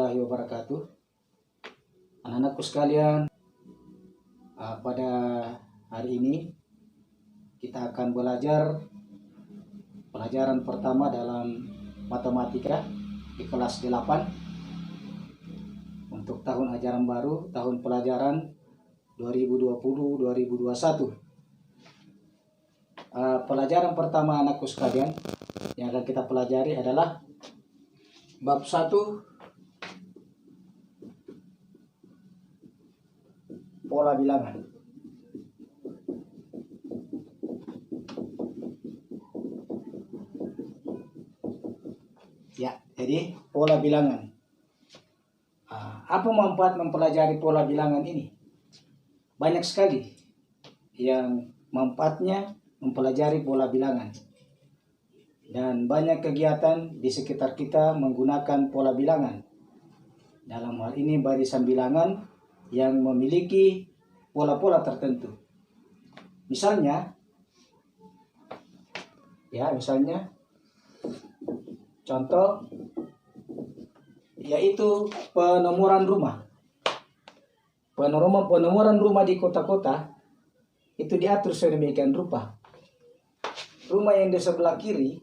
warahmatullahi wabarakatuh. Anak-anakku sekalian, pada hari ini kita akan belajar pelajaran pertama dalam matematika di kelas 8 untuk tahun ajaran baru, tahun pelajaran 2020-2021. Pelajaran pertama anakku sekalian yang akan kita pelajari adalah bab 1 pola bilangan. Ya, jadi pola bilangan. Apa manfaat mempelajari pola bilangan ini? Banyak sekali yang manfaatnya mempelajari pola bilangan. Dan banyak kegiatan di sekitar kita menggunakan pola bilangan. Dalam hal ini barisan bilangan yang memiliki pola-pola tertentu. Misalnya, contoh yaitu penomoran rumah. Penomoran rumah di kota-kota itu diatur sedemikian rupa. Rumah yang di sebelah kiri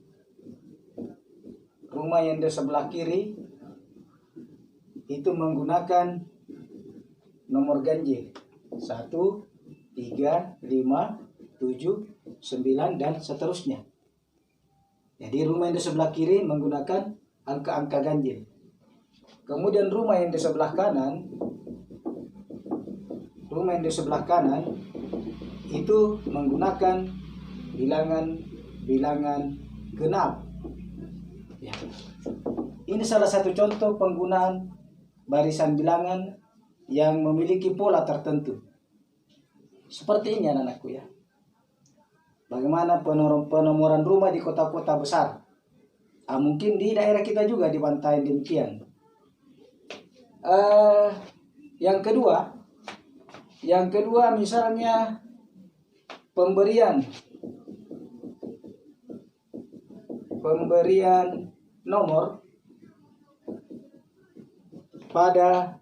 itu menggunakan nomor ganjil 1, 3, 5, 7, 9 dan seterusnya. Jadi rumah yang di sebelah kiri menggunakan angka-angka ganjil. Kemudian rumah yang di sebelah kanan itu menggunakan bilangan genap. Ya. Ini salah satu contoh penggunaan barisan bilangan yang memiliki pola tertentu. Seperti ini anak-anakku ya. Bagaimana penomoran rumah di kota-kota besar. Mungkin di daerah kita juga dibantai demikian. Yang kedua misalnya pemberian nomor pada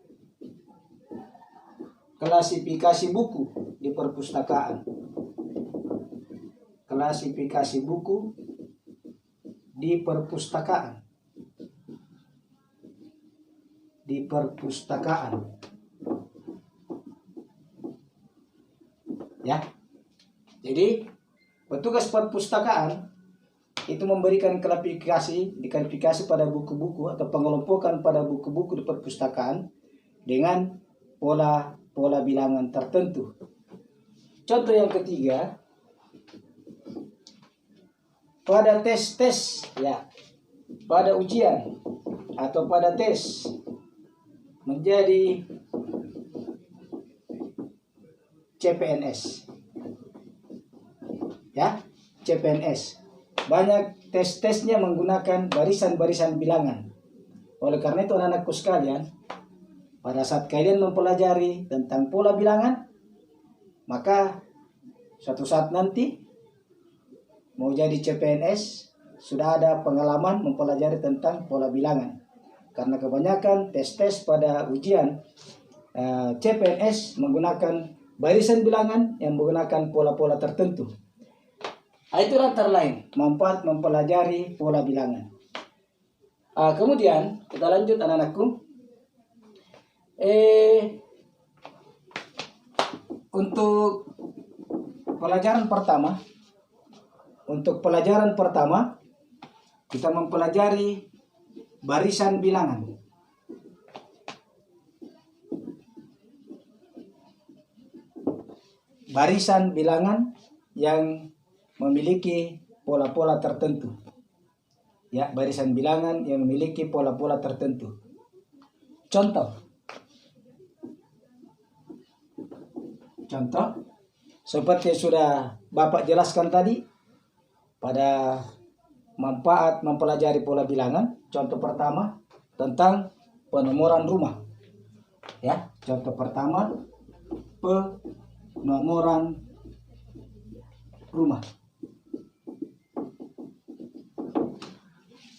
klasifikasi buku di perpustakaan. Klasifikasi buku di perpustakaan. Ya. Jadi petugas perpustakaan itu memberikan klasifikasi pada buku-buku atau pengelompokan pada buku-buku di perpustakaan dengan pola bilangan tertentu. Contoh yang ketiga, pada tes ya, pada ujian atau pada tes menjadi CPNS. Ya, CPNS. Banyak tes-tesnya menggunakan barisan-barisan bilangan. Oleh karena itu anak-anakku sekalian, pada saat kalian mempelajari tentang pola bilangan, maka suatu saat nanti mau jadi CPNS sudah ada pengalaman mempelajari tentang pola bilangan. Karena kebanyakan tes-tes pada ujian CPNS menggunakan barisan bilangan yang menggunakan pola-pola tertentu. Itu antara lain manfaat mempelajari pola bilangan. Kemudian kita lanjut anak-anakku. Untuk pelajaran pertama kita mempelajari barisan bilangan. Barisan bilangan yang memiliki pola-pola tertentu. Ya, barisan bilangan yang memiliki pola-pola tertentu. Contoh seperti sudah Bapak jelaskan tadi pada manfaat mempelajari pola bilangan. Contoh pertama tentang penomoran rumah. Ya, contoh pertama penomoran rumah.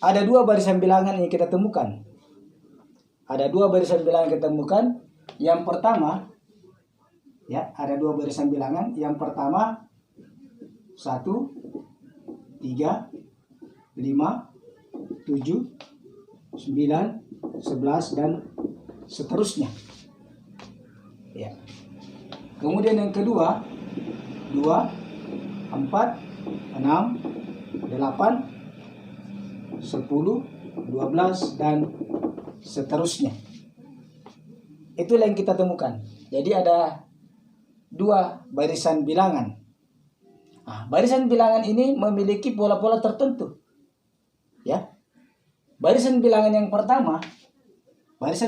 Ada dua barisan bilangan yang kita temukan. ada dua barisan bilangan kita temukan. Yang pertama, ya, ada dua barisan bilangan. Yang pertama 1, 3, 5, 7, 9, 11 dan seterusnya. Ya. Kemudian yang kedua 2, 4, 6, 8, 10, 12 dan seterusnya. Itulah yang kita temukan. Jadi ada dua barisan bilangan. Nah, barisan bilangan ini memiliki pola-pola tertentu. Ya. Barisan bilangan yang pertama 1,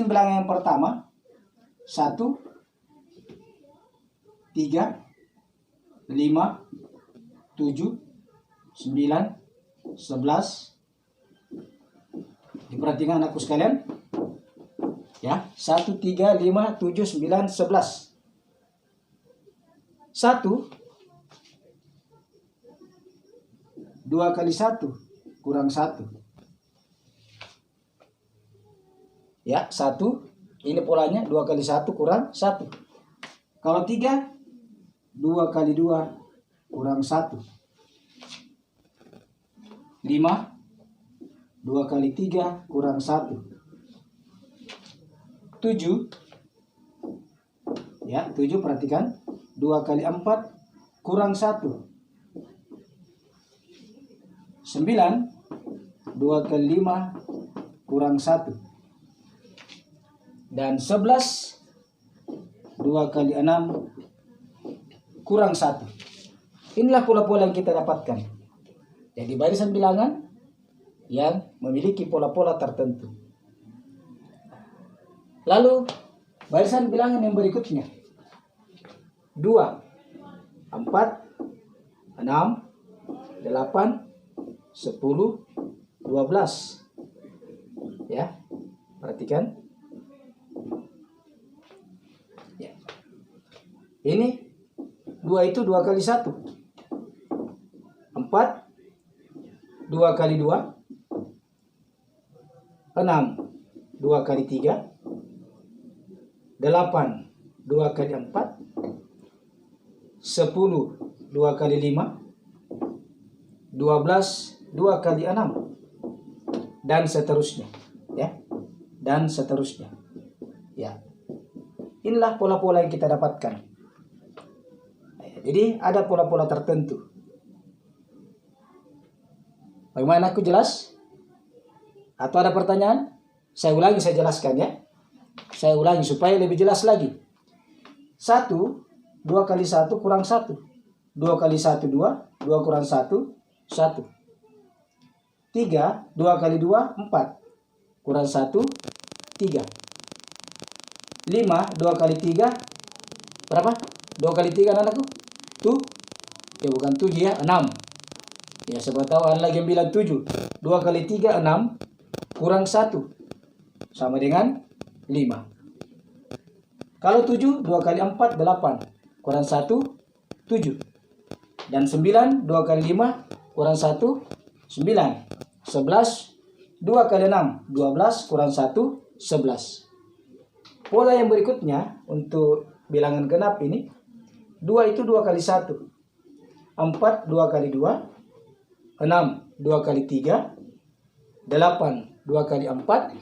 3, 5, 7, 9, 11. Diperhatikan anakku sekalian. Ya, 1, 3, 5, 7, 9, 11. 1, 2 kali 1 kurang 1. Ya, 1. Ini polanya 2 kali 1 kurang 1. Kalau 3, 2 kali 2 kurang 1. 5, 2 kali 3 kurang 1. 7. Ya, 7 perhatikan. 2 kali 4 kurang 1. 9. 2 kali 5 kurang 1. Dan 11. 2 kali 6 kurang 1. Inilah pola-pola yang kita dapatkan. Jadi barisan bilangan yang memiliki pola-pola tertentu. Lalu barisan bilangan yang berikutnya 2, 4, 6, 8, 10, 12. Ya, perhatikan. Ya. Ini 2 itu 2 kali 1. 4, 2 kali 2. 6, 2 kali 3. 8, 2 kali 4. 10, 2 kali 5. 12, 2 kali 6. Dan seterusnya. Ya. Dan seterusnya. Ya. Inilah pola-pola yang kita dapatkan. Jadi ada pola-pola tertentu. Bagaimana, aku jelas? Atau ada pertanyaan? Saya ulangi, saya jelaskan ya. Saya ulangi supaya lebih jelas lagi. 1, 2 kali 1 kurang 1. 2 kali 1, 2. 2 kurang 1, 1. 3, 2 kali 2, 4. Kurang 1, 3. 5, 2 kali 3. Berapa? 2 kali 3 anakku? Tuh. Ya bukan 7 ya, 6. Ya, siapa tahu ada lagi yang bilang 7. 2 kali 3, 6. Kurang 1. Sama dengan 5. Kalau 7, 2 kali 4, 8. Kurang 1, 7. Dan 9, 2 kali 5, kurang 1, 9. 11, 2 kali 6, 12, kurang 1, 11. Pola yang berikutnya untuk bilangan genap ini, 2 itu 2 kali 1. 4, 2 kali 2. 6, 2 kali 3. 8, 2 kali 4.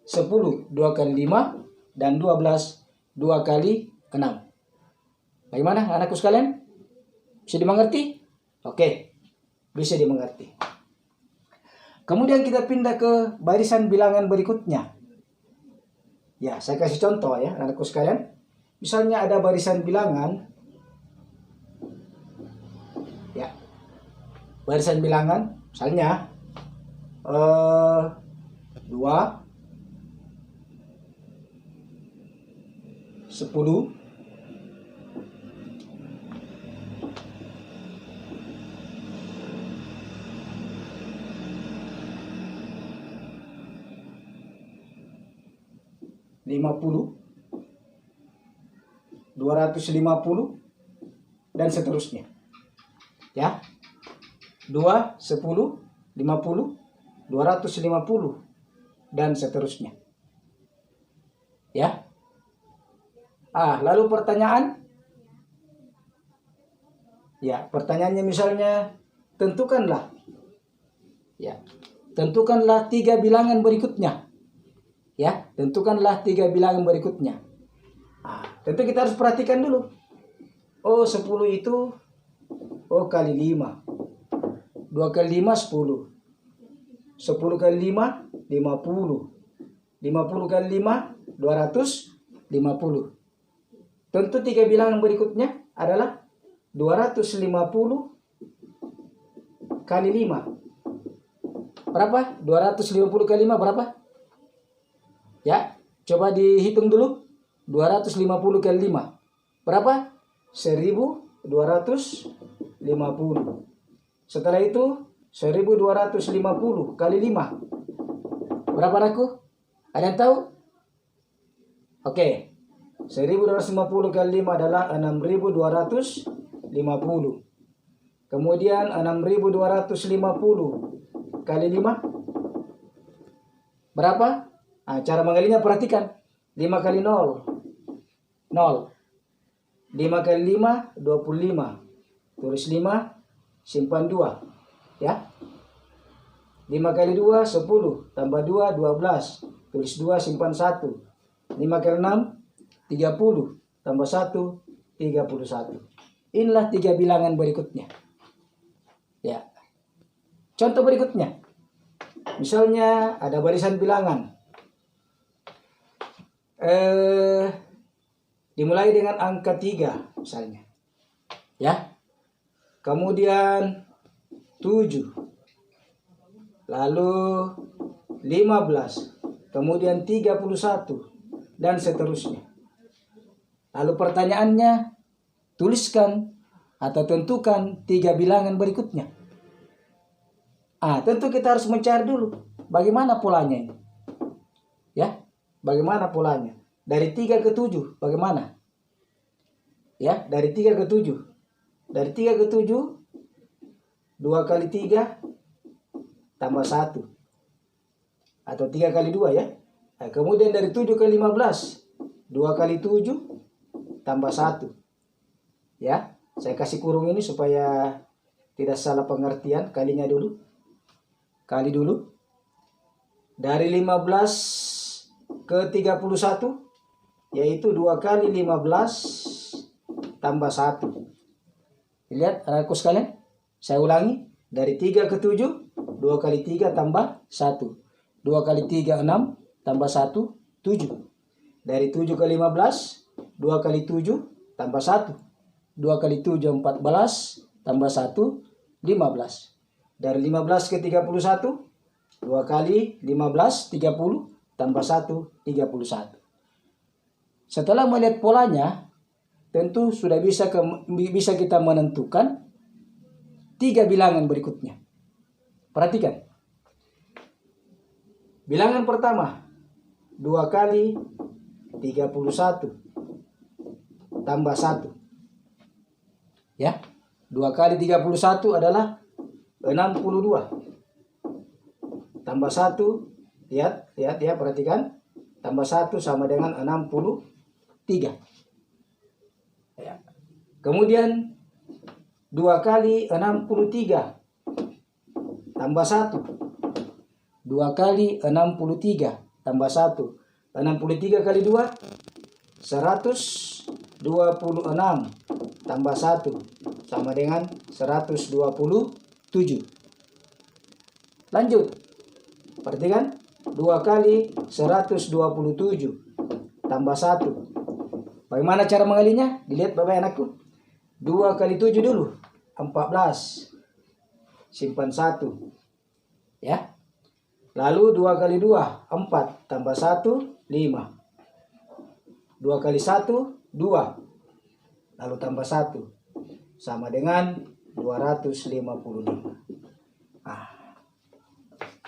10, 2 kali 5. Dan 12, 2 kali 6. Bagaimana anakku sekalian? Bisa dimengerti? Oke, bisa dimengerti. Kemudian kita pindah ke barisan bilangan berikutnya. Ya, saya kasih contoh ya anakku sekalian. Misalnya ada barisan bilangan. Ya, barisan bilangan misalnya 2, 10, 50, 250 dan seterusnya. Ya. 2, 10, 50, 250 dan seterusnya. Ya. Lalu pertanyaan? Ya, pertanyaannya misalnya tentukanlah. Ya. Tentukanlah 3 bilangan berikutnya. Ya, tentukanlah 3 bilangan berikutnya. Tentu kita harus perhatikan dulu. 10 itu kali 5. 2 kali 5 10. 10 kali 5 50. 50 kali 5 250. Tentu 3 bilangan berikutnya adalah 250 kali 5. Berapa? 250 kali 5 berapa? Ya, coba dihitung dulu. 250 kali 5. Berapa? 1250. Setelah itu 1250 kali 5. Berapa anakku? Ada yang tahu? Oke. 1250 kali 5 adalah 6250. Kemudian 6250 kali 5 berapa? Cara mengalinya perhatikan. 5 kali 0. 0. 5 kali 5 25. Tulis 5, simpan 2. Ya. 5 kali 2 10, tambah 2 12. Tulis 2, simpan 1. 5 kali 6 30, tambah 1 31. Inilah 3 bilangan berikutnya. Ya. Contoh berikutnya. Misalnya ada barisan bilangan. Dimulai dengan angka 3 misalnya. Ya. Kemudian 7. Lalu 15. Kemudian 31 dan seterusnya. Lalu pertanyaannya, tuliskan atau tentukan 3 bilangan berikutnya. Tentu kita harus mencari dulu bagaimana polanya ini. Ya, bagaimana polanya? Dari 3 ke 7, bagaimana? Ya, dari 3 ke 7. Dari 3 ke 7, 2 kali 3 tambah 1. Atau 3 kali 2 ya. Kemudian dari 7 ke 15, 2 kali 7 tambah 1. Ya, saya kasih kurung ini supaya tidak salah pengertian. Kalinya dulu. Kali dulu. Dari 15 ke 31, yaitu 2 kali 15 tambah 1. Lihat anakku sekalian. Saya ulangi. Dari 3 ke 7, 2 kali 3 tambah 1. 2 kali 3 6, tambah 1 7. Dari 7 ke 15, 2 kali 7 tambah 1. 2 kali 7 14, tambah 1 15. Dari 15 ke 31, 2 kali 15 30, tambah 1 31. Setelah melihat polanya, tentu sudah bisa kita menentukan 3 bilangan berikutnya. Perhatikan. Bilangan pertama, 2 kali 31 tambah 1. Ya, 2 kali 31 adalah 62. Tambah 1, lihat ya, perhatikan. Tambah 1 sama dengan 63. Ya. Kemudian 2 kali 63 tambah 1. 2 kali 63 tambah 1. 63 kali 2 126 tambah 1 sama dengan 127. Lanjut. Perhatikan. 2 kali 127 tambah 1. Bagaimana cara mengalinya? Dilihat Bapak anakku. 2 kali 7 dulu. 14. Simpan 1. Ya. Lalu 2 kali 2, 4. Tambah 1, 5. 2 kali 1, 2. Lalu tambah 1. Sama dengan 255.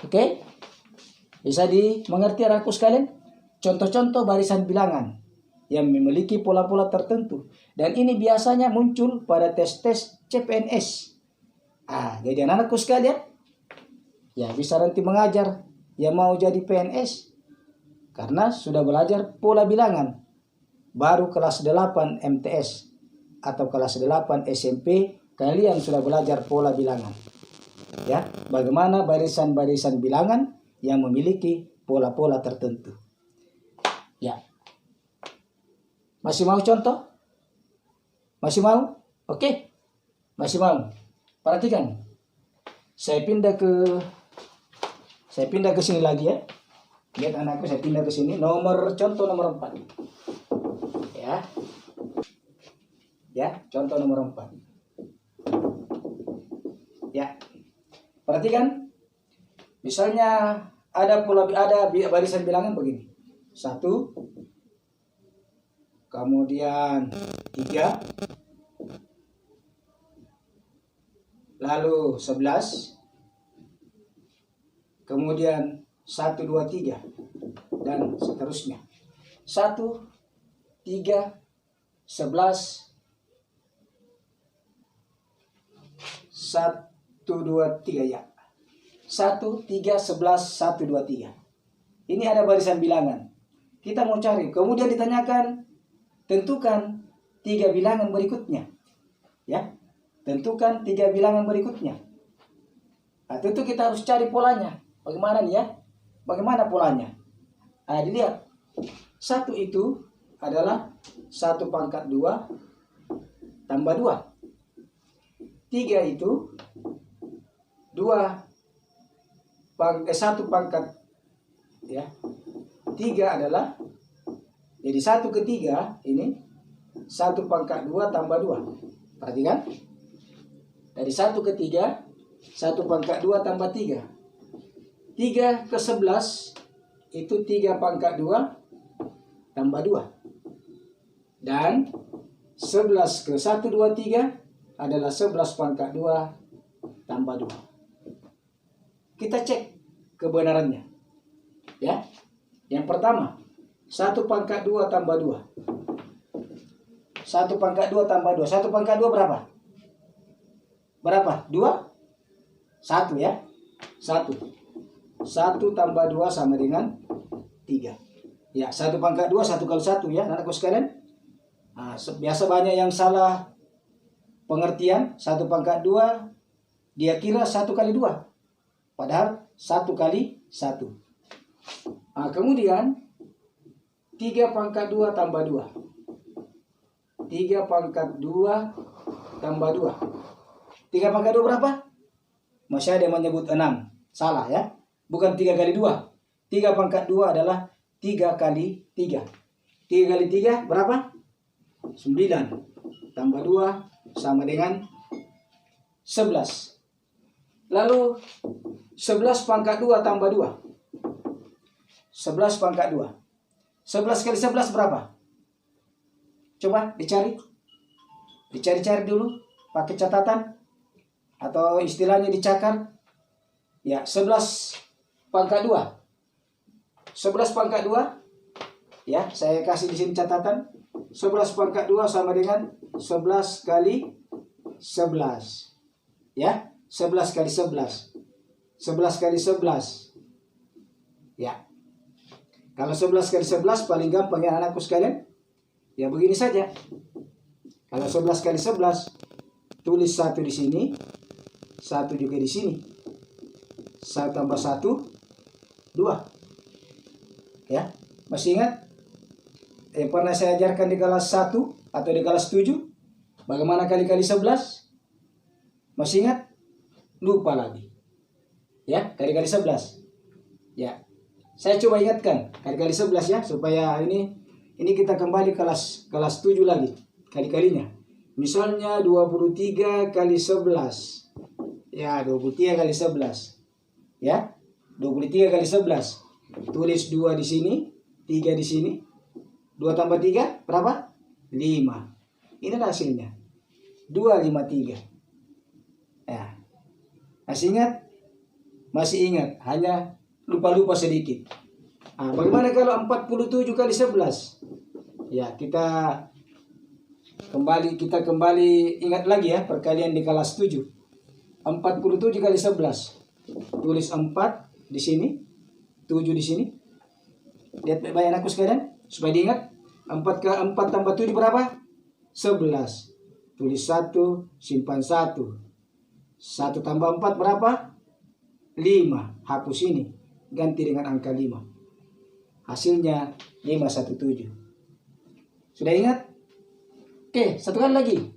Oke? Bisa dimengerti anakku sekalian? Contoh-contoh barisan bilangan yang memiliki pola-pola tertentu. Dan ini biasanya muncul pada tes-tes CPNS. Jadi anak-anakku sekalian, ya bisa nanti mengajar yang mau jadi PNS. Karena sudah belajar pola bilangan. Baru kelas 8 MTS atau kelas 8 SMP kalian sudah belajar pola bilangan. Ya, bagaimana barisan-barisan bilangan yang memiliki pola-pola tertentu. Ya. Masih mau contoh? Masih mau? Oke. Masih mau? Perhatikan. Saya pindah ke sini lagi ya. Lihat anakku, saya pindah ke sini. Contoh nomor 4. Ya. Ya, contoh nomor 4. Ya. Perhatikan. Misalnya ada barisan bilangan begini. 1, kemudian 3, lalu 11, kemudian 1, 2, 3, dan seterusnya. 1, 3, 11, 1, 2, 3 ya. 1, 3, 11, 1, 2, 3. Ini ada barisan bilangan. Kita mau cari. Kemudian ditanyakan, tentukan 3 bilangan berikutnya. Ya, tentukan 3 bilangan berikutnya. Nah, tentu kita harus cari polanya. Bagaimana nih ya? Bagaimana polanya? Nah, dilihat. 1 itu adalah 1 pangkat 2 tambah 2. 3 itu 1 pangkat ya. 3 adalah jadi 1 ke 3 ini 1 pangkat 2 tambah 2. Perhatikan. Dari 1 ke 3 1 pangkat 2 tambah 3. 3 ke 11 itu 3 pangkat 2 tambah 2. Dan 11 ke 1, 2, 3 adalah 11 pangkat 2 tambah 2. Kita cek kebenarannya. Ya. Yang pertama, 1 pangkat 2 tambah 2. 1 pangkat 2 tambah 2. 1 pangkat 2 berapa? Berapa? 2? 1 ya. 1. 1 tambah 2 sama dengan 3. Ya, 1 pangkat 2, 1 kali 1 ya, anakku sekalian. Nah, biasa banyak yang salah pengertian. 1 pangkat 2, dia kira 1 kali 2. Padahal 1 kali 1. Nah, kemudian 3 pangkat 2 tambah 2. 3 pangkat 2 tambah 2. 3 pangkat 2 berapa? Masih ada yang menyebut 6. Salah ya. Bukan 3 kali 2. 3 pangkat 2 adalah 3 kali 3. 3 kali 3 berapa? 9. Tambah 2 sama dengan 11. Lalu 11 pangkat 2 tambah 2. 11 pangkat 2. 11 kali 11 berapa? Coba dicari. Dicari-cari dulu. Pakai catatan. Atau istilahnya dicakar. Ya, 11 pangkat 2. 11 pangkat 2. Ya, saya kasih di sini catatan. 11 pangkat 2 sama dengan 11 kali 11. Ya, 11 kali 11. 11 kali 11. Ya. Kalau 11 kali 11 paling gampang ya anakku sekalian. Ya begini saja. Kalau 11 kali 11, tulis 1 di sini, 1 juga di sini. 1 tambah 1, 2. Ya, masih ingat? Yang pernah saya ajarkan di kelas 1 atau di kelas 7? Bagaimana kali-kali 11? Masih ingat? Lupa lagi. Ya, kali-kali 11. Ya. Saya coba ingatkan kali-kali 11 ya, supaya ini kita kembali kelas 7 lagi. Kali-kalinya. Misalnya 23 kali 11. Ya, 23 kali 11. Ya. 23 kali 11. Tulis 2 di sini, 3 di sini. 2 tambah 3 berapa? 5. Ini hasilnya. 253. Ya. Masih ingat? Masih ingat, hanya lupa-lupa sedikit. Nah, bagaimana kalau 47 kali 11? Ya, kita kembali ingat lagi ya perkalian di kelas 7. 47 kali 11. Tulis 4 di sini, 7 di sini. Lihat baik-baik anakku sekalian, supaya diingat. 4 tambah 7 berapa? 11. Tulis 1, simpan 1. 1 tambah 4 berapa? 5. Hapus ini, ganti dengan angka 5. Hasilnya 517. Sudah ingat? Oke, satu kali lagi.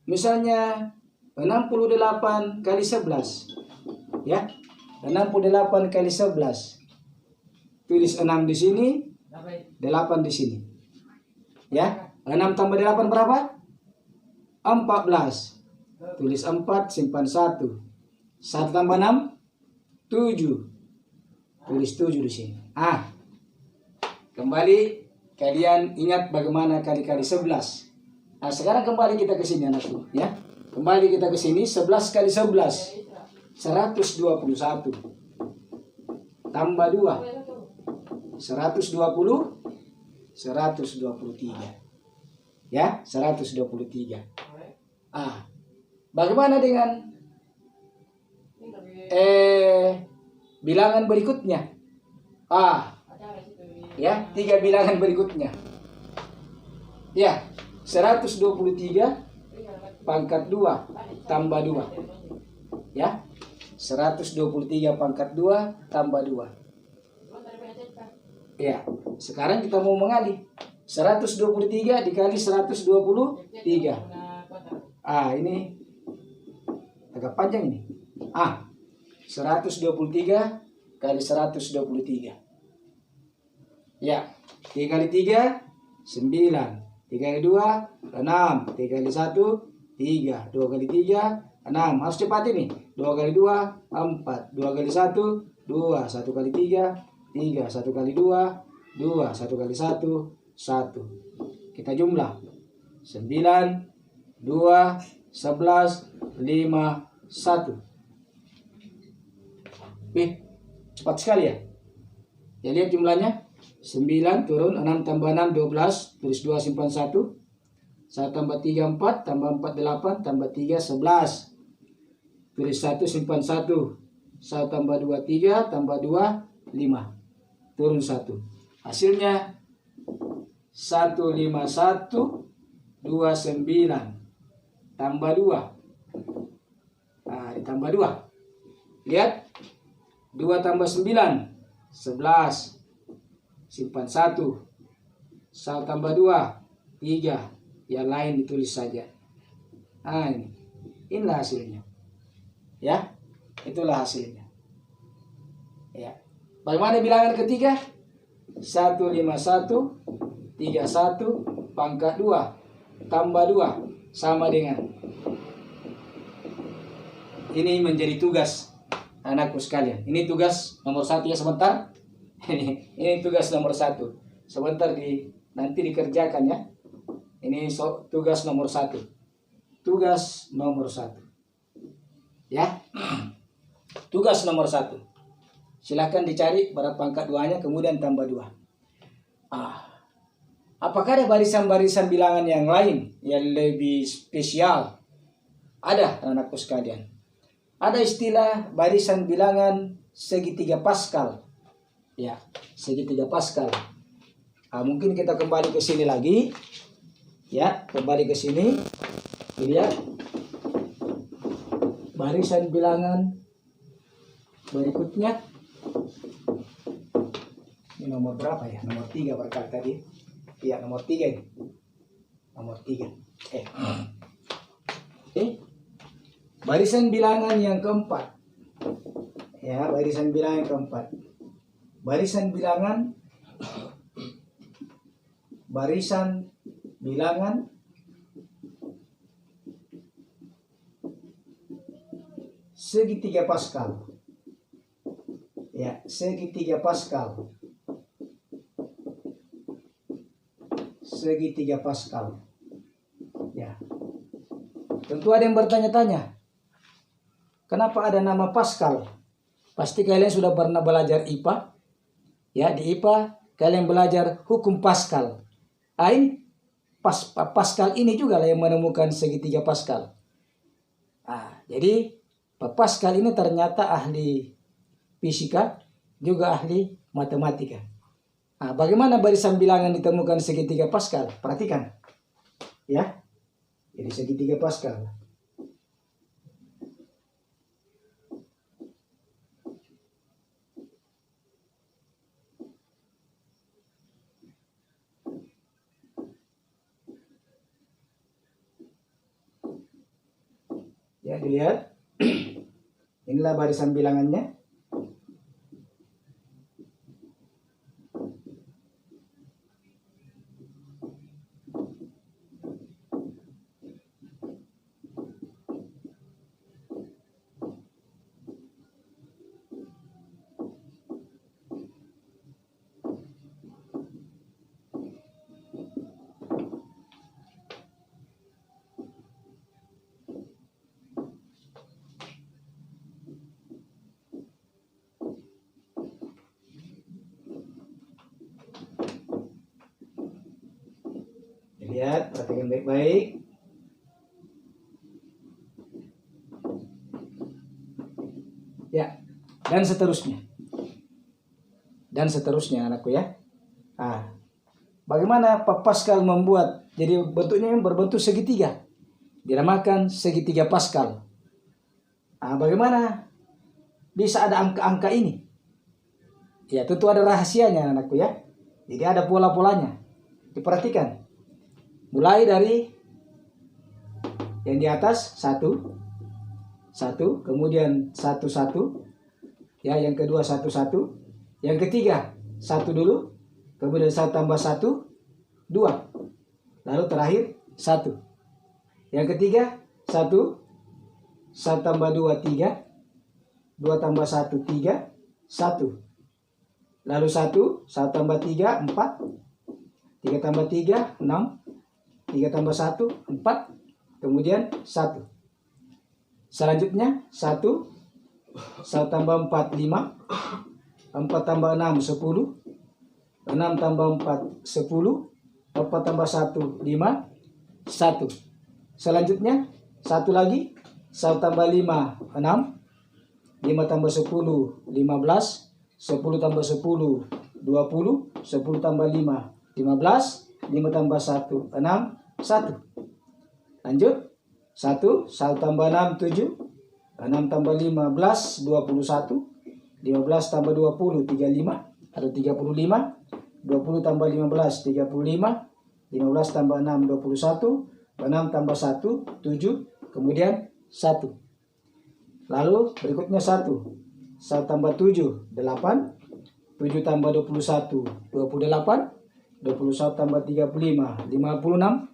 Misalnya 68 kali 11. Ya. 68 kali 11. Tulis 6 di sini, 8 di sini. Ya. 6 tambah 8 berapa? 14. Tulis 4, simpan 1. 1 tambah 6, 7. Tulis 7 di sini. Kembali kalian ingat bagaimana kali-kali 11. Nah, sekarang kembali kita ke sini anakku, ya. Kembali kita ke sini, 11 kali 11. 121. Tambah 2. 120. 123. Ya, 123. Bagaimana dengan bilangan berikutnya? Ya, 3 bilangan berikutnya. Ya, 123 pangkat 2 tambah 2. Ya, 123 pangkat 2 tambah 2. Ya, sekarang kita mau mengalih. 123 dikali 123. Ini agak panjang ini. 123 kali 123. Ya, 3 kali 3, 9. 3 kali 2, 6. 3 kali 1, 3. 2 kali 3, 6. Harus cepat ini. 2 kali 2, 4. 2 kali 1, 2. 1 kali 3, 3. 1 kali 2, 2. 1 kali 1, 1. Kita jumlah. 9, 2, 11, 5, 1. Cepat sekali ya. Ya, lihat jumlahnya. 9 turun, 6 tambah 6, 12. Tulis 2, simpan 1. 1 tambah 3, 4. Tambah 4, 8. Tambah 3, 11. Tulis 1, simpan 1. 1 tambah 2, 3. Tambah 2, 5. Turun 1. Hasilnya 151, 29. Tambah 2. Ditambah 2. Lihat. 2 tambah 9, 11. Simpan 1. 1 tambah 2, 3. Yang lain ditulis saja. Inilah hasilnya. Ya, itulah hasilnya. Ya. Bagaimana bilangan ketiga? 151, 31 pangkat 2 tambah 2 sama dengan. Ini menjadi tugas anakku sekalian. Ini tugas nomor 1 ya, sebentar. Ini tugas nomor 1. Sebentar nanti dikerjakan ya. Ini tugas nomor 1. Tugas nomor 1. Ya. Tugas nomor 1. Silakan dicari berapa pangkat 2-nya, kemudian tambah 2. Apakah ada barisan-barisan bilangan yang lain yang lebih spesial? Ada, anakku sekalian. Ada istilah barisan bilangan segitiga Pascal. Ya, segitiga Pascal. Mungkin kita kembali ke sini lagi. Ya, kembali ke sini. Lihat. Barisan bilangan berikutnya. Ini nomor berapa ya? Nomor 3 berkali tadi. Ya, nomor 3 ini. Nomor 3. Barisan bilangan yang keempat. Ya, barisan bilangan yang keempat. Barisan bilangan segitiga Pascal. Ya, segitiga Pascal. Segitiga Pascal. Ya. Tentu ada yang bertanya-tanya. Kenapa ada nama Pascal? Pasti kalian sudah pernah belajar IPA. Ya, di IPA kalian belajar hukum Pascal. Ini Pascal ini juga lah yang menemukan segitiga Pascal. Jadi Pak Pascal ini ternyata ahli fisika, juga ahli matematika. Nah, bagaimana barisan bilangan ditemukan segitiga Pascal? Perhatikan. Ya. Jadi segitiga Pascal. Ya, dilihat. Inilah barisan bilangannya. Lihat, perhatikan baik-baik. Ya, dan seterusnya. Dan seterusnya anakku ya. Nah, bagaimana Pak Pascal membuat jadi bentuknya yang berbentuk segitiga. Dinamakan segitiga Pascal. Nah, bagaimana bisa ada angka-angka ini? Ya, tentu ada rahasianya anakku ya. Jadi ada pola-polanya. Diperhatikan. Mulai dari yang di atas 1, kemudian 1, ya, yang kedua 1, yang ketiga 1 dulu, kemudian 1 tambah 1, 2, lalu terakhir 1. Yang ketiga 1 tambah 2, 3, 2 tambah 1, 3, 1. Lalu 1 tambah 3, 4, 3 tambah 3, 6, 3 tambah 1, 4, kemudian 1. Selanjutnya 1 tambah 4, 5, 4 tambah 6, 10, 6 tambah 4, 10, 4 tambah 1, 5, 1. Selanjutnya 1 lagi, 1 tambah 5, 6, 5 tambah 10, 15, 10 tambah 10, 20, 10 tambah 5, 15, 5 tambah 1, 6, 1. Lanjut. 1 tambah 6, 7. 6 tambah 15, 21. 15 tambah 20, 35. Atau 35. 20 tambah 15, 35. 15 tambah 6, 21. 6 tambah 1, 7. Kemudian 1. Lalu berikutnya 1. 1 tambah 7, 8. 7 tambah 21, 28. 21 tambah 35, 56.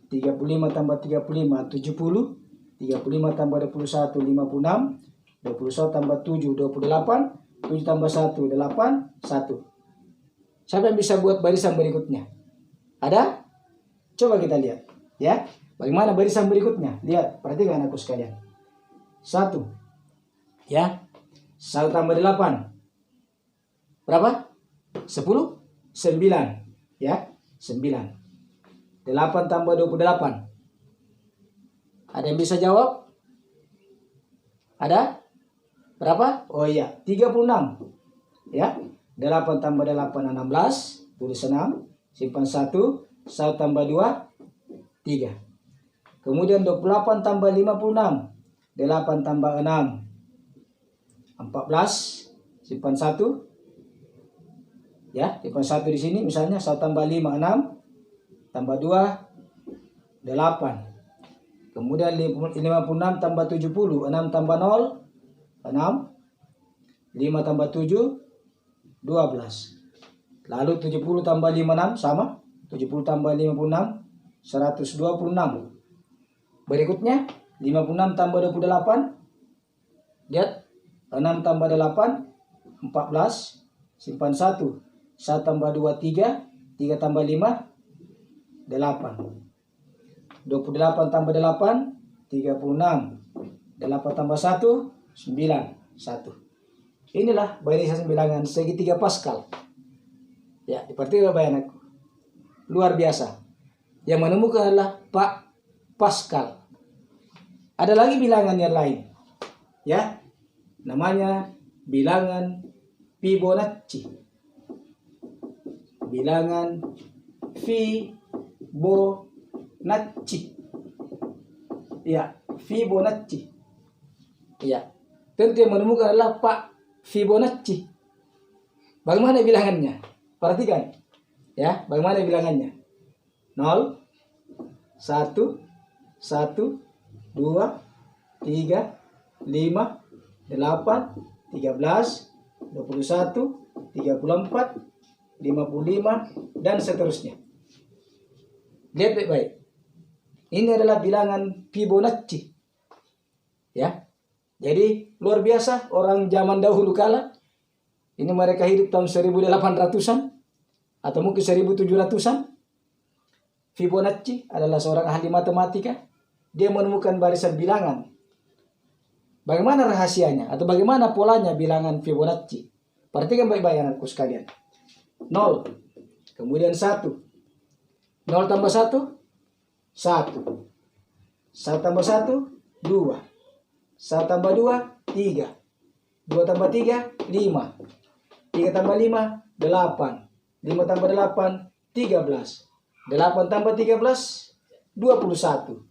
35 tambah 35, 70. 35 tambah 21, 56. 21 tambah 7, 28. 7 tambah 1, 8, 1. Siapa yang bisa buat barisan berikutnya? Ada? Coba kita lihat. Ya, bagaimana barisan berikutnya? Lihat, perhatikan aku sekalian. 1. Ya, 1 tambah 8. Berapa? 10? 9. Ya, 9. 8 tambah 28. Ada yang bisa jawab? Ada? Berapa? Oh iya, 36. Ya. 8 tambah 8, 16. Tulis 6. Simpan 1. 1 tambah 2, 3. Kemudian 28 tambah 56. 8 tambah 6, 14. Simpan 1. Ya, simpan 1 di sini. Misalnya 1 tambah 5, 6. Tambah 2, 8. Kemudian 56 tambah 70. 6 tambah 0, 6. 5 tambah 7, 12. Lalu 70 tambah 56 sama. 70 tambah 56, 126. Berikutnya 56 tambah 28. Lihat. 6 tambah 8, 14. Simpan 1. 1 tambah 2, 3. 3 tambah 5, 8. 28 tambah 8, 36. 8 tambah 1, 9. 1. Inilah barisan bilangan segitiga Pascal. Ya, seperti apa ya anakku? Luar biasa. Yang menemukan adalah Pak Pascal. Ada lagi bilangan yang lain. Ya, namanya bilangan Fibonacci. bilangan Fibonacci. Ya, Fibonacci. Ya, tentu yang menemukan adalah Pak Fibonacci. Bagaimana bilangannya? Perhatikan. Ya, bagaimana bilangannya? 0, 1, 1, 2, 3, 5, 8, 13, 21, 34, 55, dan seterusnya. Lihat baik-baik. Ini adalah bilangan Fibonacci. Ya. Jadi luar biasa orang zaman dahulu kala. Ini mereka hidup tahun 1800-an atau mungkin 1700-an. Fibonacci adalah seorang ahli matematika. Dia menemukan barisan bilangan. Bagaimana rahasianya atau bagaimana polanya bilangan Fibonacci? Perhatikan baik-baik anakku sekalian. 0, kemudian 1. 0 tambah 1, 1. 1 tambah 1, 2. 1 tambah 2, 3. 2 tambah 3, 5. 3 tambah 5, 8. 5 tambah 8, 13. 8 tambah 13, 21.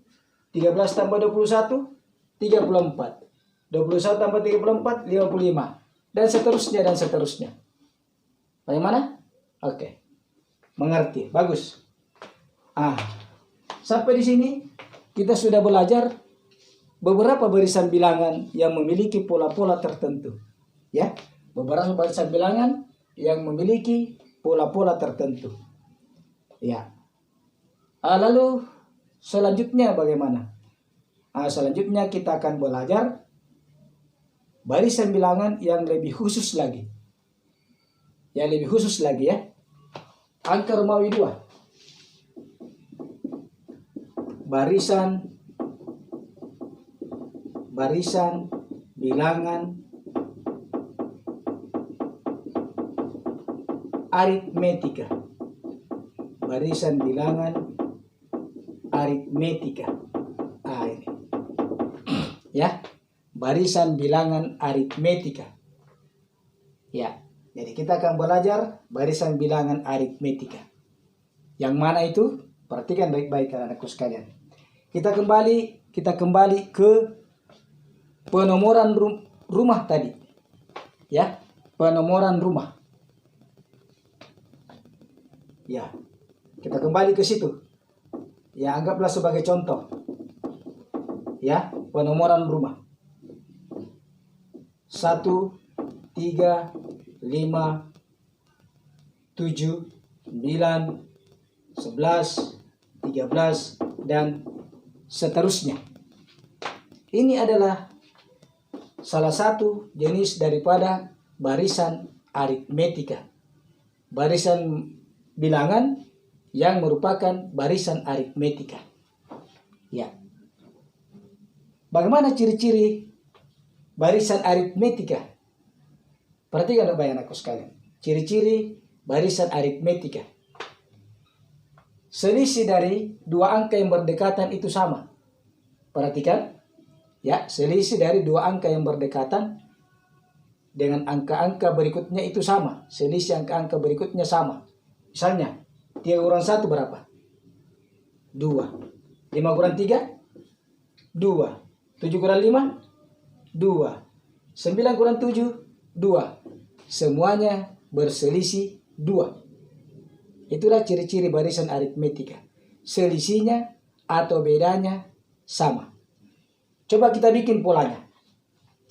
13 tambah 21, 34. 21 tambah 34, 55. Dan seterusnya dan seterusnya. Bagaimana? Oke. Mengerti. Bagus. Sampai di sini kita sudah belajar beberapa barisan bilangan yang memiliki pola-pola tertentu. Ya, beberapa barisan bilangan yang memiliki pola-pola tertentu. Ya. Lalu selanjutnya bagaimana? Selanjutnya kita akan belajar barisan bilangan yang lebih khusus lagi. Yang lebih khusus lagi ya. Angka Romawi 2. Barisan bilangan aritmetika. Barisan bilangan aritmetika. Ini. Ya, barisan bilangan aritmetika. Ya, jadi kita akan belajar barisan bilangan aritmetika. Yang mana itu? Perhatikan baik-baik anak-anakku sekalian. Kita kembali ke penomoran rumah tadi. Ya, penomoran rumah. Ya, kita kembali ke situ. Ya, anggaplah sebagai contoh. Ya, penomoran rumah. 1, 3, 5, 7, 9, 11, 13, dan seterusnya. Ini adalah salah satu jenis daripada barisan aritmetika. Barisan bilangan yang merupakan barisan aritmetika. Ya. Bagaimana ciri-ciri barisan aritmetika? Perhatikan baik anakku sekalian. Ciri-ciri barisan aritmetika. Selisih dari dua angka yang berdekatan itu sama. Perhatikan. Ya, selisih dari dua angka yang berdekatan dengan angka-angka berikutnya itu sama. Selisih angka-angka berikutnya sama. Misalnya, 3 kurang 1 berapa? 2. 5 kurang 3? 2. 7 kurang 5? 2. 9 kurang 7? 2. Semuanya berselisih 2. Itulah ciri-ciri barisan aritmetika. Selisihnya atau bedanya sama. Coba kita bikin polanya.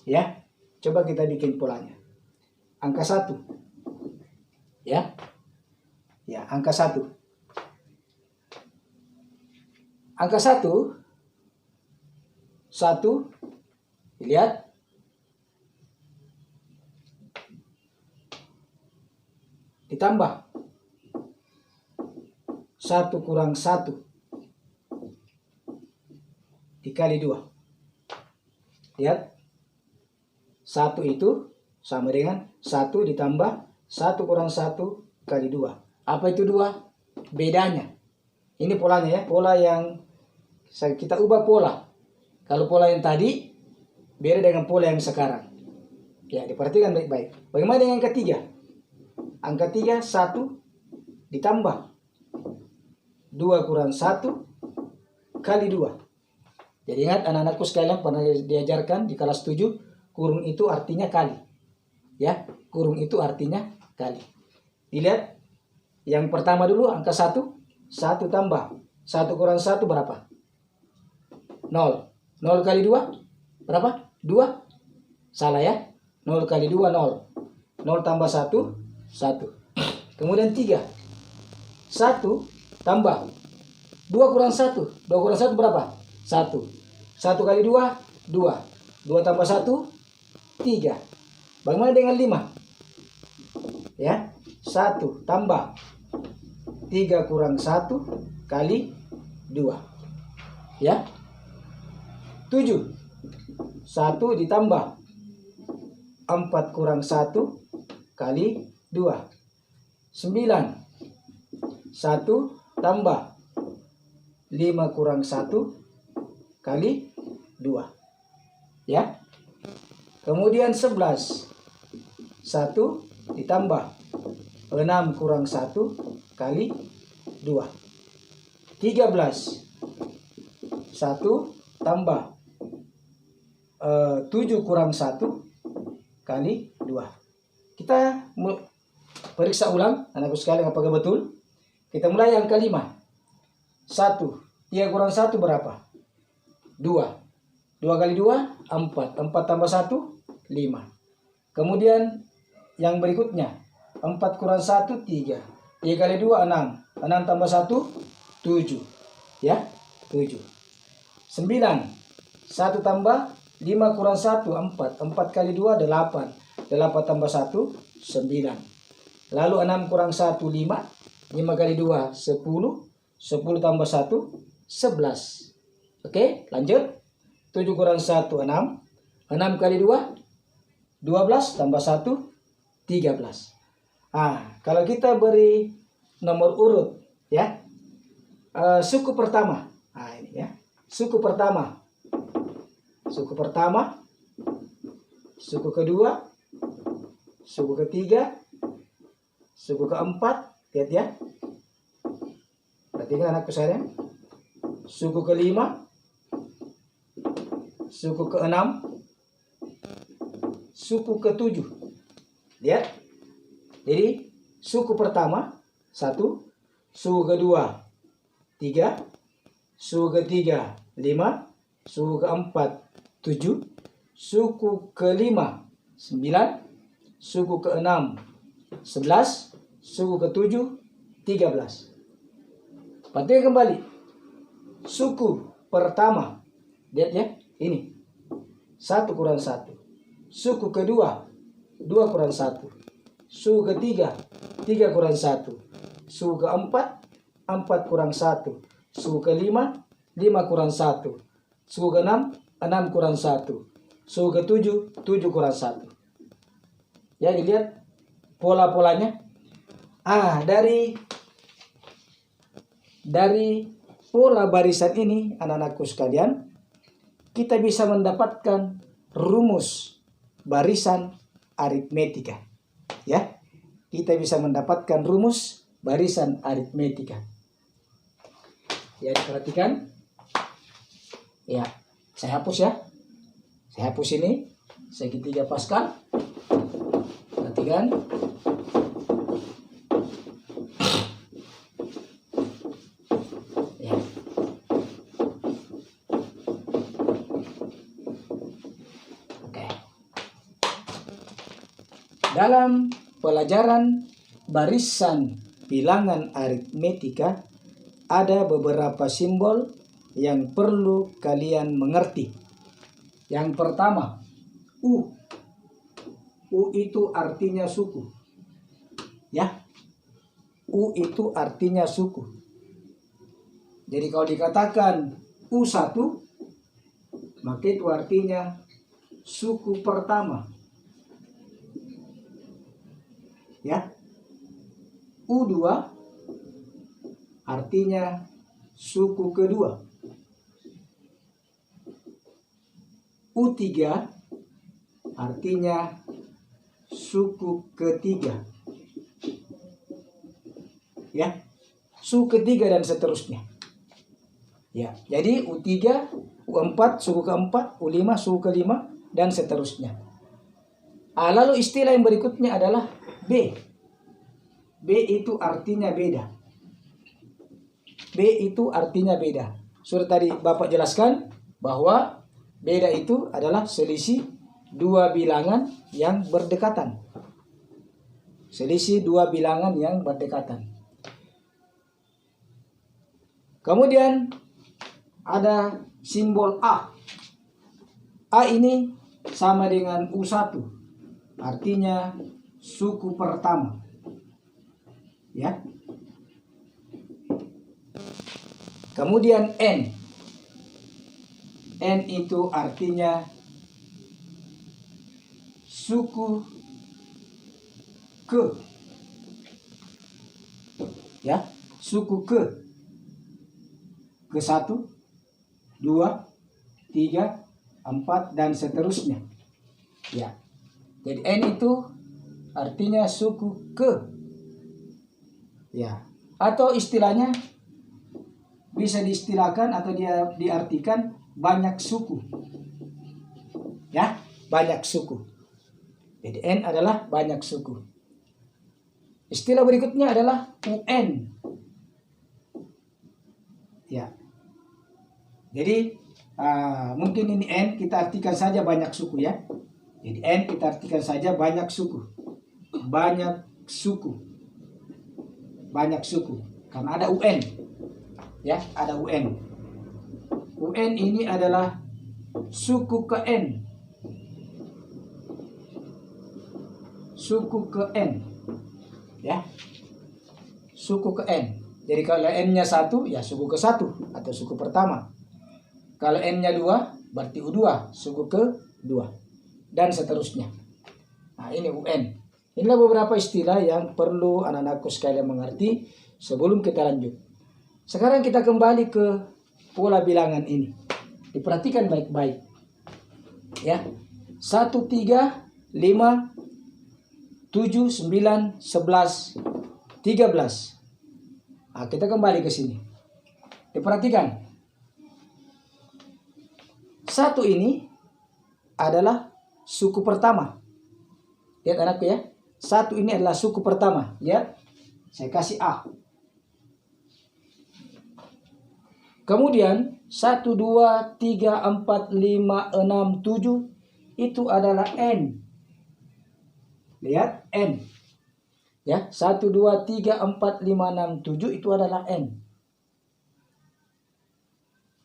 Ya, coba kita bikin polanya. Angka 1. Ya. Ya, angka 1. Angka 1. 1. Lihat. Ditambah 1 kurang 1 dikali 2. Lihat. 1 itu sama dengan 1 ditambah 1 kurang 1 kali 2. Apa itu 2? Bedanya. Ini polanya ya. Pola yang kita ubah pola. Kalau pola yang tadi beda dengan pola yang sekarang. Ya, diperhatikan baik-baik. Bagaimana dengan angka 3? Angka 3, 1. ditambah 2 kurang 1 kali 2. Jadi ingat anak-anakku sekalian, pernah diajarkan di kelas 7, kurung itu artinya kali. Ya, kurung itu artinya kali. Dilihat yang pertama dulu, angka 1. 1 tambah 1 kurang 1 berapa? 0. 0 kali 2 berapa? 2. Salah ya. 0 kali 2 0. 0 tambah 1 1. Kemudian 3. 1 tambah 2 kurang 1. 2 kurang 1 berapa? 1. 1 kali 2 2. 2 tambah 1 3. Bagaimana dengan 5? Ya. 1 tambah 3 kurang 1 kali 2. Ya. 7. 1 ditambah 4 kurang 1 kali 2. 9. 1 tambah 5 kurang 1 kali 2. Ya. Kemudian 11. 1 ditambah 6 kurang 1 kali 2. 13. 1 tambah 7 kurang 1 kali 2. Kita periksa ulang, anakku sekalian, apakah betul? Kita mulai yang kelima. 1. 3 kurang 1 berapa? 2. 2 kali 2, 4. 4 tambah 1, 5. Kemudian yang berikutnya, 4 kurang 1, 3. 3 kali 2, 6. 6 tambah 1, 7. Ya, 7. 9. 1 tambah 5 kurang 1, 4. 4 kali 2, 8. 8 tambah 1, 9. Lalu 6 kurang 1, 5. 5 kali 2, 10. 10 tambah 1, 11. Oke, lanjut. 7 kurang 1, 6. 6 kali 2, 12 tambah 1, 13. Kalau kita beri nomor urut, ya. Suku pertama. Ini ya. Suku pertama. Suku pertama. Suku kedua. Suku ketiga. Suku keempat. Lihat ya. Perhatikan anakku sayang. Suku kelima. Suku keenam. Suku ketujuh. Lihat. Jadi suku pertama 1, suku kedua 3, suku ketiga 5, suku keempat 7, suku kelima 9, suku keenam 11, suku ketujuh 13. Perhatikan kembali. Suku pertama. Lihat ya, ini 1 kurang 1. Suku kedua 2 kurang 1. Suku ketiga 3 kurang 1. Suku keempat 4 kurang 1. Suku kelima 5 kurang 1. Suku keenam 6 kurang 1. Suku ketujuh 7 kurang 1. Ya, dilihat pola-polanya. Dari pola barisan ini, anak-anakku sekalian, kita bisa mendapatkan rumus barisan aritmetika. Ya, kita bisa mendapatkan rumus barisan aritmetika. Ya, perhatikan. Ya, saya hapus ya. Saya hapus ini segitiga Pascal. Perhatikan. Ya. Oke. Dalam pelajaran barisan bilangan aritmetika ada beberapa simbol yang perlu kalian mengerti. Yang pertama, U. U itu artinya suku. Ya. U itu artinya suku. Jadi kalau dikatakan U1, maka itu artinya suku pertama. Ya. U2 artinya suku kedua. U3 artinya suku ketiga. Ya. Suku ketiga dan seterusnya. Ya, jadi U3, U4, suku keempat, U5, suku kelima, dan seterusnya. Lalu istilah yang berikutnya adalah B. B itu artinya beda. B itu artinya beda. Sudah tadi Bapak jelaskan bahwa beda itu adalah selisih dua bilangan yang berdekatan. Selisih dua bilangan yang berdekatan. Kemudian ada simbol A. A ini sama dengan U1. Artinya suku pertama. Ya. Kemudian N. N itu artinya suku ke. Ya, suku ke. Ke-1, 2, 3, 4, dan seterusnya. Ya. Jadi N itu artinya suku ke. Ya. Atau istilahnya bisa diistilahkan atau dia diartikan banyak suku. Ya, banyak suku. Jadi N adalah banyak suku. Istilah berikutnya adalah UN. Ya. Jadi mungkin ini N kita artikan saja banyak suku ya. Jadi N kita artikan saja banyak suku. Banyak suku. Banyak suku. Karena ada UN. Ya, ada UN. UN ini adalah suku ke N. Suku ke N. Ya. Suku ke N. Jadi kalau N-nya 1, ya suku ke-1 atau suku pertama. Kalau N-nya 2, berarti U2, suku ke-2. Dan seterusnya. Nah, ini UN. Inilah beberapa istilah yang perlu anak-anakku sekalian mengerti sebelum kita lanjut. Sekarang kita kembali ke pola bilangan ini. Diperhatikan baik-baik. Ya. 1, 3, 5, 7, 9, 11, 13. Nah, kita kembali ke sini. Diperhatikan. 1 ini adalah suku pertama. Lihat anakku ya. 1 ini adalah suku pertama. Lihat. Saya kasih A. Kemudian 1, 2, 3, 4, 5, 6, 7 itu adalah N. Lihat N. Ya, 1, 2, 3, 4, 5, 6, 7 itu adalah N.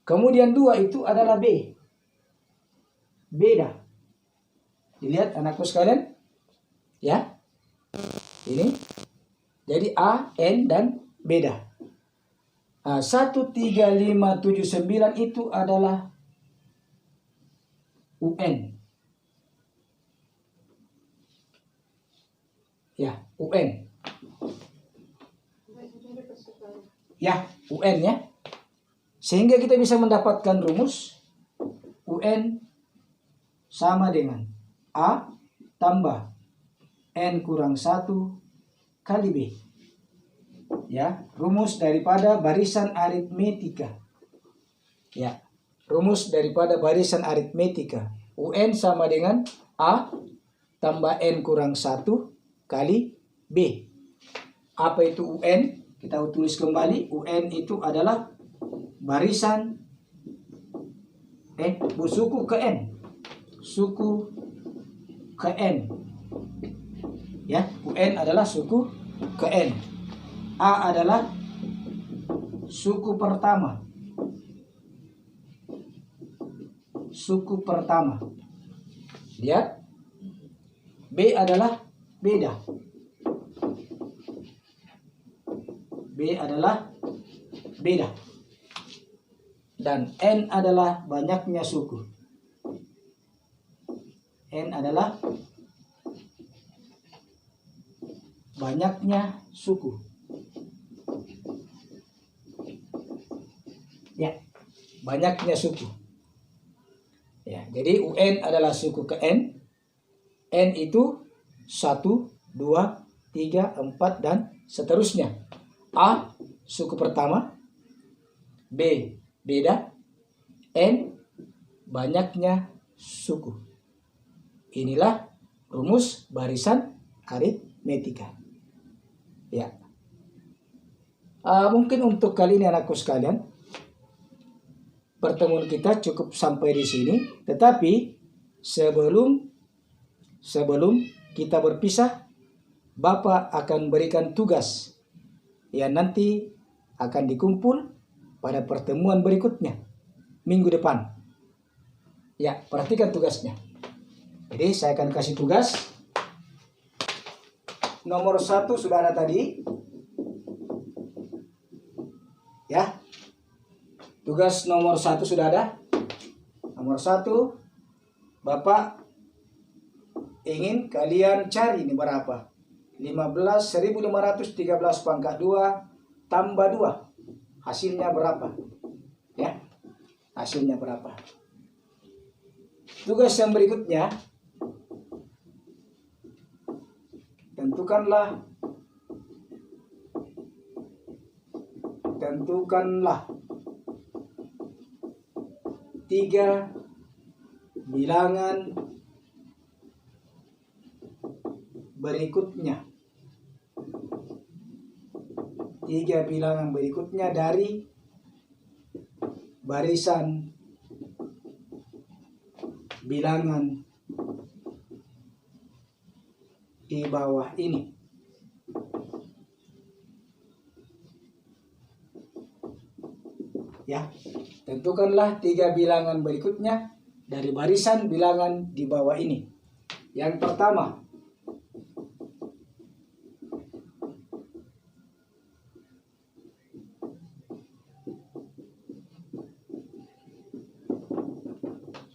Kemudian 2 itu adalah B. Beda. Dilihat anakku sekalian. Ya. Ini. Jadi A, N, dan beda. 1, 3, 5, 7, 9 itu adalah UN. Ya, UN. Ya, UN ya. Sehingga kita bisa mendapatkan rumus UN sama dengan A tambah N kurang 1 kali B. Ya, rumus daripada barisan aritmetika. Ya, rumus daripada barisan aritmetika. UN sama dengan A tambah N kurang 1 kali B. Apa itu UN? Kita tulis kembali. UN itu adalah barisan suku ke N. Suku ke N. Ya, UN adalah suku ke N. A adalah suku pertama. Suku pertama. Lihat. B adalah beda. B adalah beda. Dan N adalah banyaknya suku. N adalah banyaknya suku. Ya, banyaknya suku. Ya, jadi UN adalah suku ke N. N itu 1, 2, 3, 4, dan seterusnya. A. Suku pertama. B. Beda. N. Banyaknya suku. Inilah rumus barisan aritmetika. Ya. Mungkin untuk kali ini anakku sekalian, pertemuan kita cukup sampai di sini. Tetapi sebelum kita berpisah, Bapak akan berikan tugas yang nanti akan dikumpul pada pertemuan berikutnya minggu depan. Ya, perhatikan tugasnya. Jadi saya akan kasih tugas. Nomor 1 sudah ada tadi. Ya. Tugas nomor 1 sudah ada. Nomor 1, Bapak ingin kalian cari ini berapa? 15.513 pangkat 2 tambah 2. Hasilnya berapa? Ya. Hasilnya berapa? Tugas yang berikutnya, tentukanlah 3 bilangan berikutnya. 3 bilangan berikutnya dari barisan bilangan di bawah ini. Ya, tentukanlah 3 bilangan berikutnya dari barisan bilangan di bawah ini. Yang pertama,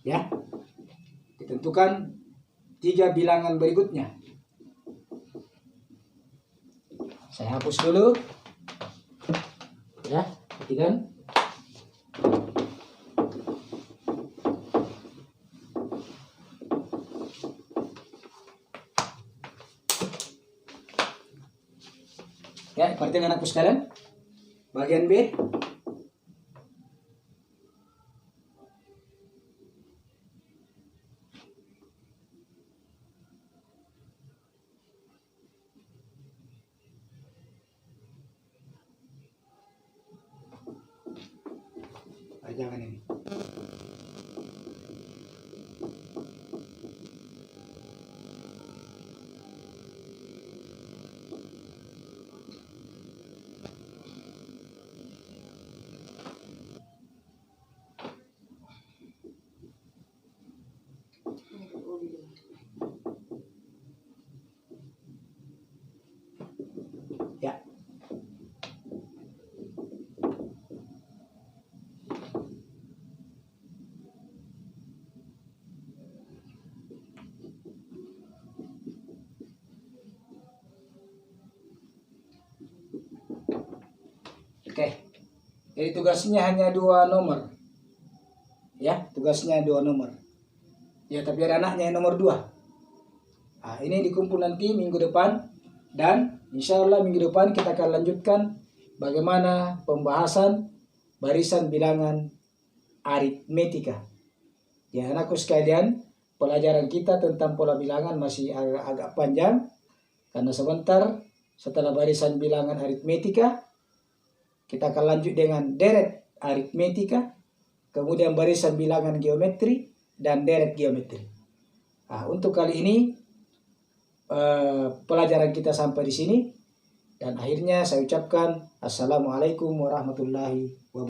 ya, ditentukan 3 bilangan berikutnya. Saya hapus dulu. Ya, perhatikan. Ya, perhatikan anakku sekalian. Bagian B. Jangan ini. Ya. Oke. Jadi tugasnya hanya 2 nomor. Ya, tugasnya 2 nomor. Ya, tapi ada anaknya yang nomor 2. Nah, ini dikumpul nanti minggu depan. Dan insya Allah minggu depan kita akan lanjutkan bagaimana pembahasan barisan bilangan aritmetika. Ya, anakku sekalian, pelajaran kita tentang pola bilangan masih agak panjang. Karena sebentar setelah barisan bilangan aritmetika, kita akan lanjut dengan deret aritmetika, kemudian barisan bilangan geometri, dan deret geometri. Nah, untuk kali ini pelajaran kita sampai di sini. Dan akhirnya saya ucapkan Assalamualaikum warahmatullahi wabarakatuh.